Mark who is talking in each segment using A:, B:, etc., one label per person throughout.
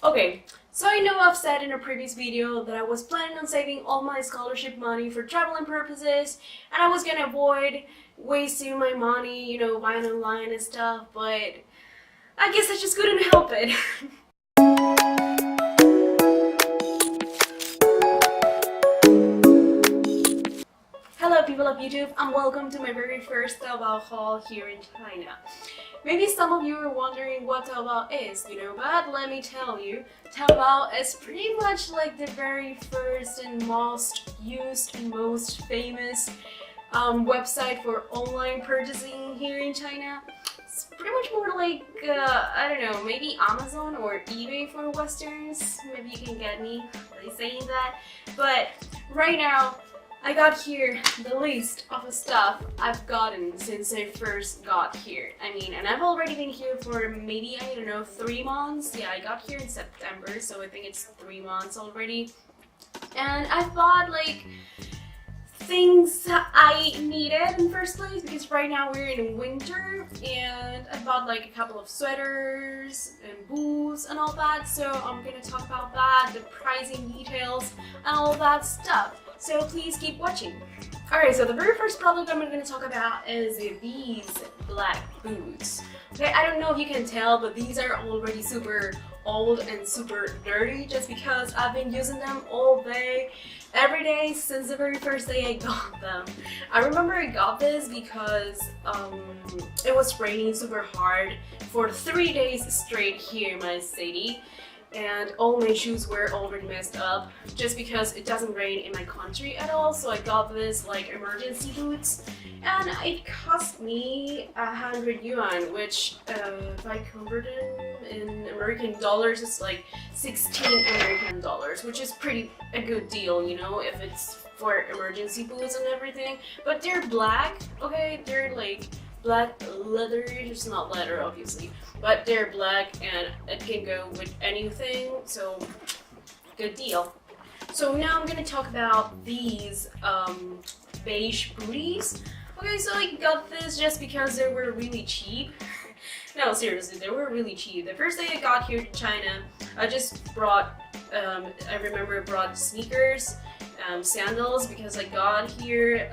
A: Okay, so I know I've said in a previous video that I was planning on saving all my scholarship money for traveling purposes, and I was gonna avoid wasting my money, buying online and stuff, but I guess I just couldn't help it. Hello people of YouTube, and welcome to my very first Taobao haul here in China. Maybe some of you are wondering what Taobao is, but let me tell you, Taobao is pretty much like the very first and most used and most famous website for online purchasing here in China. It's pretty much more like, I don't know, maybe Amazon or eBay for Westerns. Maybe you can get me by saying that. But right now, I got here the list of stuff I've gotten since I first got here. And I've already been here for maybe, I don't know, 3 months. Yeah, I got here in September, so I think it's 3 months already. And I bought like things I needed in first place because right now we're in winter, and I bought like a couple of sweaters and boots and all that, so I'm gonna talk about that, the pricing details and all that stuff. So please keep watching. Alright, so the very first product I'm going to talk about is these black boots. Okay, I don't know if you can tell, but these are already super old and super dirty just because I've been using them all day, every day since the very first day I got them. I remember I got this because it was raining super hard for 3 days straight here in my city. And all my shoes were already messed up just because it doesn't rain in my country at all, so I got this like emergency boots, and it cost me 100 yuan, which if I convert it in American dollars, it's like 16 American dollars, which is pretty a good deal, if it's for emergency boots and everything. But they're black, okay, they're like black leather. It's not leather obviously, but they're black and it can go with anything, so good deal. So now I'm gonna talk about these beige booties. Okay, so I got this just because they were really cheap. No, seriously, they were really cheap. The first day I got here to China, I just brought I remember I brought sneakers, sandals, because I got here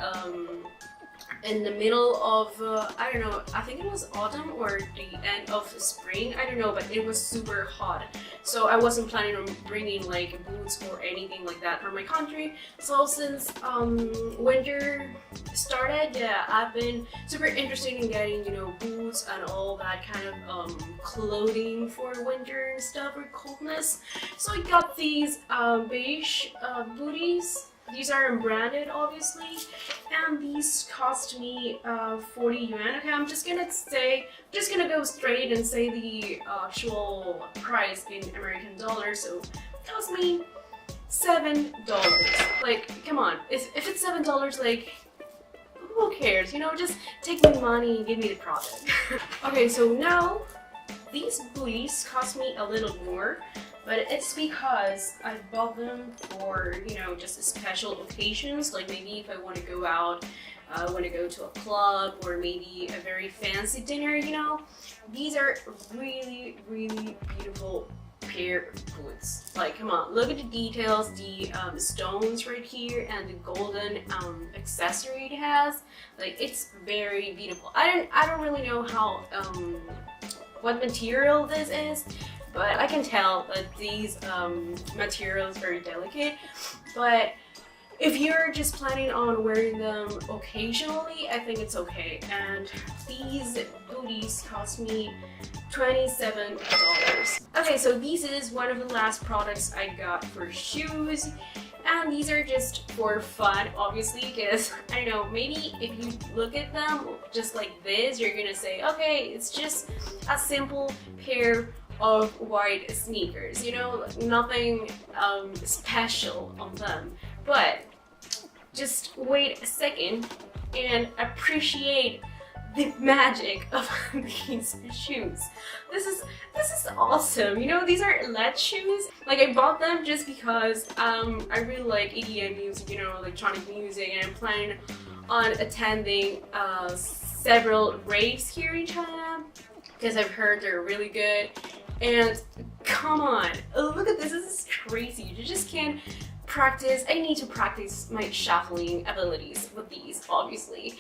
A: in the middle of, I don't know, I think it was autumn or the end of spring, I don't know, but it was super hot. So I wasn't planning on bringing like boots or anything like that from my country. So since winter started, yeah, I've been super interested in getting, boots and all that kind of clothing for winter and stuff, or coldness. So I got these beige booties. These are unbranded, obviously, and these cost me 40 yuan. Okay, I'm just gonna go straight and say the actual price in American dollars. So it cost me $7. Like, come on, if it's $7, like, who cares? Just take my money and give me the product. Okay, so now these booties cost me a little more. But it's because I bought them for, just special occasions, like maybe if I want to go out, I want to go to a club, or maybe a very fancy dinner, These are really, really beautiful pair of boots. Like, come on, look at the details, the stones right here, and the golden accessory it has. Like, it's very beautiful. I don't really know how, what material this is, but I can tell that these material is very delicate. But if you're just planning on wearing them occasionally, I think it's okay. And these booties cost me $27. Okay, so this is one of the last products I got for shoes. And these are just for fun, obviously, because, I don't know, maybe if you look at them just like this, you're gonna say, okay, it's just a simple pair of white sneakers, nothing special on them. But just wait a second and appreciate the magic of these shoes. This is awesome. These are LED shoes. Like, I bought them just because I really like EDM music, electronic music, and I'm planning on attending several raves here in China because I've heard they're really good. And Come on, look at this. This is crazy. You just can't practice. I need to practice my shuffling abilities with these, obviously.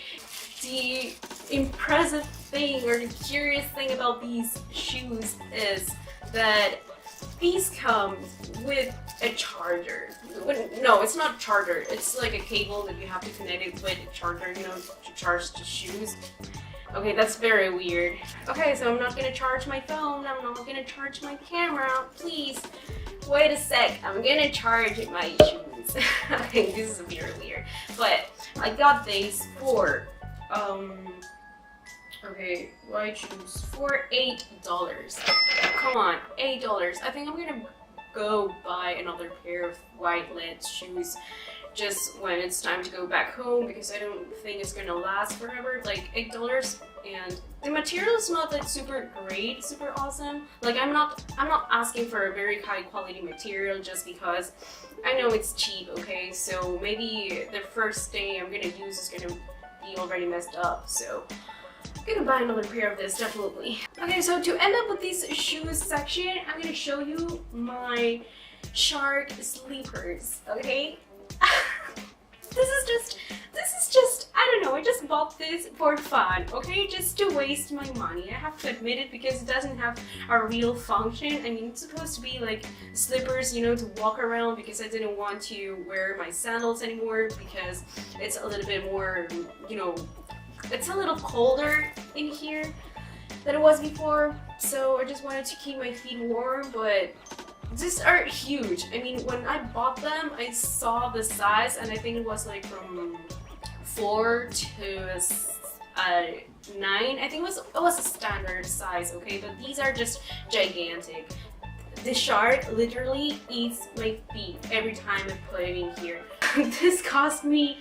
A: The impressive thing or the curious thing about these shoes is that these come with a charger. No, it's not a charger. It's like a cable that you have to connect it with a charger, you know, to charge the shoes. Okay, that's very weird. Okay, so I'm not gonna charge my phone. I'm not gonna charge my camera. Please, wait a sec. I'm gonna charge my shoes. Okay, this is very weird. But I got these for, okay, white shoes for $8. Come on, $8. I think I'm gonna go buy another pair of white led shoes just when it's time to go back home, because I don't think it's gonna last forever. Like $8, and the material is not like super great, super awesome. Like I'm not asking for a very high quality material just because I know it's cheap, okay? So maybe the first day I'm gonna use is gonna be already messed up, so I'm gonna buy another pair of this, definitely. Okay, so to end up with this shoes section, I'm gonna show you my shark sleepers, okay? This is just, I don't know, I just bought this for fun, okay? Just to waste my money. I have to admit it, because it doesn't have a real function. I mean, it's supposed to be like slippers, you know, to walk around, because I didn't want to wear my sandals anymore, because it's a little bit more, you know, it's a little colder in here than it was before. So I just wanted to keep my feet warm, but these are huge. I mean, when I bought them, I saw the size, and I think it was like from 4 to 9. I think it was a standard size, okay? But these are just gigantic. The shark literally eats my feet every time I put it in here. This cost me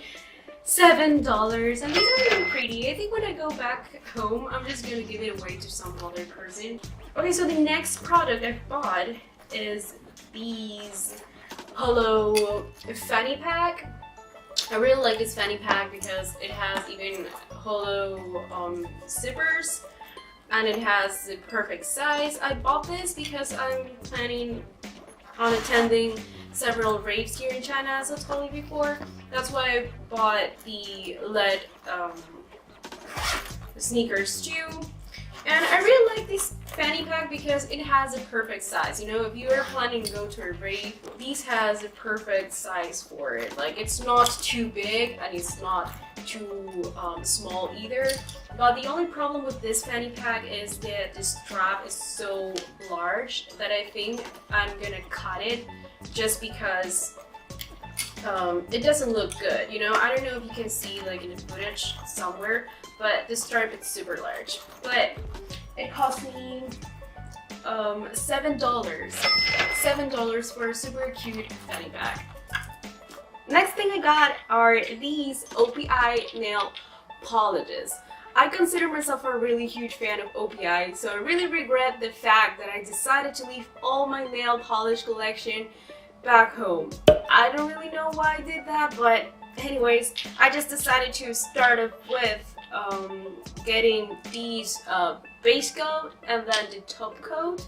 A: $7, and these are really pretty. I think when I go back home, I'm just gonna give it away to some other person. Okay, so the next product I bought is these hollow fanny pack. I really like this fanny pack because it has even hollow zippers, and it has the perfect size. I bought this because I'm planning on attending several raves here in China, as I told you before. That's why I bought the LED sneakers too. And I really like this fanny pack because it has a perfect size. You know, if you are planning to go to a rave, these has a perfect size for it. Like, it's not too big and it's not too small either. But the only problem with this fanny pack is that the strap is so large that I think I'm gonna cut it, just because it doesn't look good. You know, I don't know if you can see like in the footage somewhere, but the strap is super large. But it cost me $7. $7 for a super cute fanny pack. Next thing I got are these OPI nail polishes. I consider myself a really huge fan of OPI, so I really regret the fact that I decided to leave all my nail polish collection back home. I don't really know why I did that, but anyways, I just decided to start off with getting these base coat and then the top coat,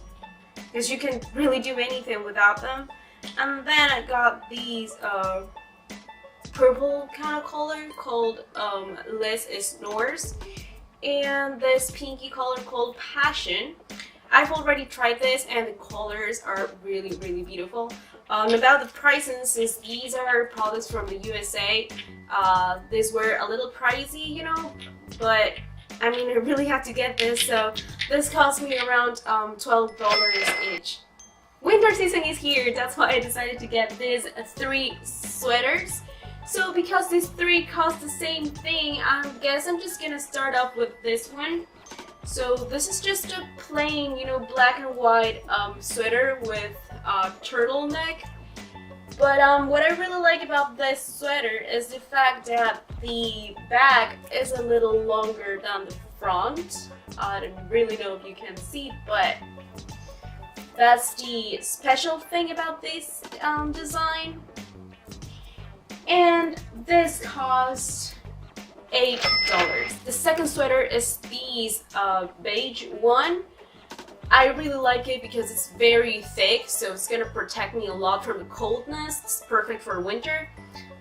A: because you can really do anything without them. And then I got these purple kind of color called Less is Norse, and this pinky color called Passion. I've already tried this and the colors are really, really beautiful. About the pricing, since these are products from the USA, these were a little pricey, you know, but I mean, I really had to get this, so this cost me around $12 each. Winter season is here, that's why I decided to get these 3 sweaters. So because these 3 cost the same thing, I guess I'm just gonna start off with this one. So this is just a plain, you know, black and white sweater with a turtleneck. But what I really like about this sweater is the fact that the back is a little longer than the front. I don't really know if you can see, but that's the special thing about this design. And this cost $8. The second sweater is these beige one. I really like it because it's very thick, so it's gonna protect me a lot from the coldness. It's perfect for winter.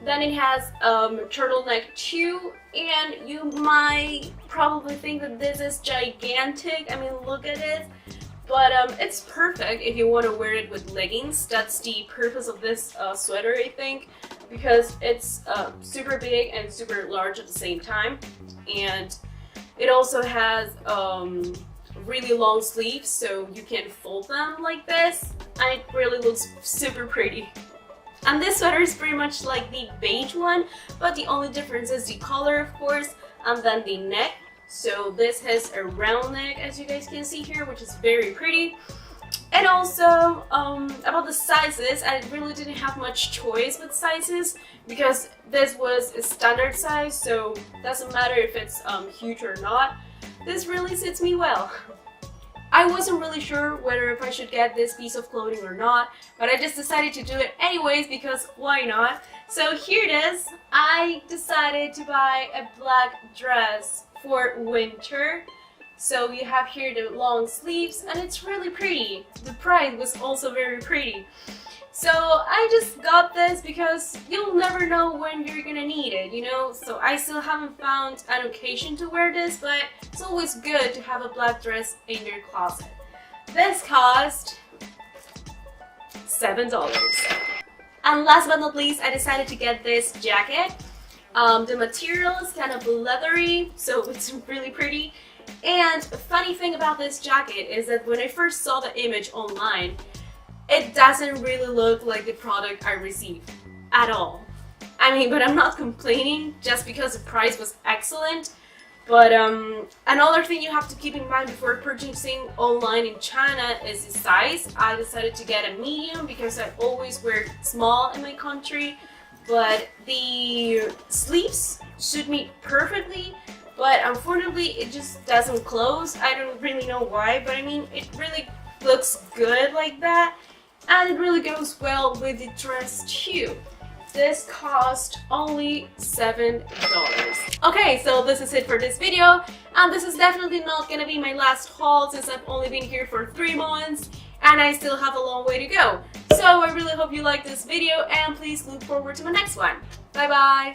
A: Then it has turtleneck too, and you might probably think that this is gigantic. I mean, look at it. But it's perfect if you want to wear it with leggings. That's the purpose of this sweater, I think, because it's super big and super large at the same time. And it also has really long sleeves, so you can fold them like this, and it really looks super pretty. And this sweater is pretty much like the beige one, but the only difference is the color, of course, and then the neck. So this has a round neck, as you guys can see here, which is very pretty. And also, about the sizes, I really didn't have much choice with sizes because this was a standard size, so it doesn't matter if it's huge or not. This really suits me well. I wasn't really sure whether if I should get this piece of clothing or not, but I just decided to do it anyways because why not? So here it is. I decided to buy a black dress for winter. So you have here the long sleeves and it's really pretty. The price was also very pretty. So I just got this because you'll never know when you're gonna need it, you know? So I still haven't found an occasion to wear this, but it's always good to have a black dress in your closet. This cost $7. And last but not least, I decided to get this jacket. The material is kind of leathery, so it's really pretty. And a funny thing about this jacket is that when I first saw the image online, it doesn't really look like the product I received at all. I mean, but I'm not complaining just because the price was excellent. But another thing you have to keep in mind before purchasing online in China is the size. I decided to get a medium because I always wear small in my country. But the sleeves suit me perfectly. But unfortunately, it just doesn't close. I don't really know why, but I mean, it really looks good like that. And it really goes well with the dress too. This cost only $7. Okay, so this is it for this video. And this is definitely not gonna be my last haul since I've only been here for 3 months and I still have a long way to go. So I really hope you liked this video and please look forward to my next one. Bye bye!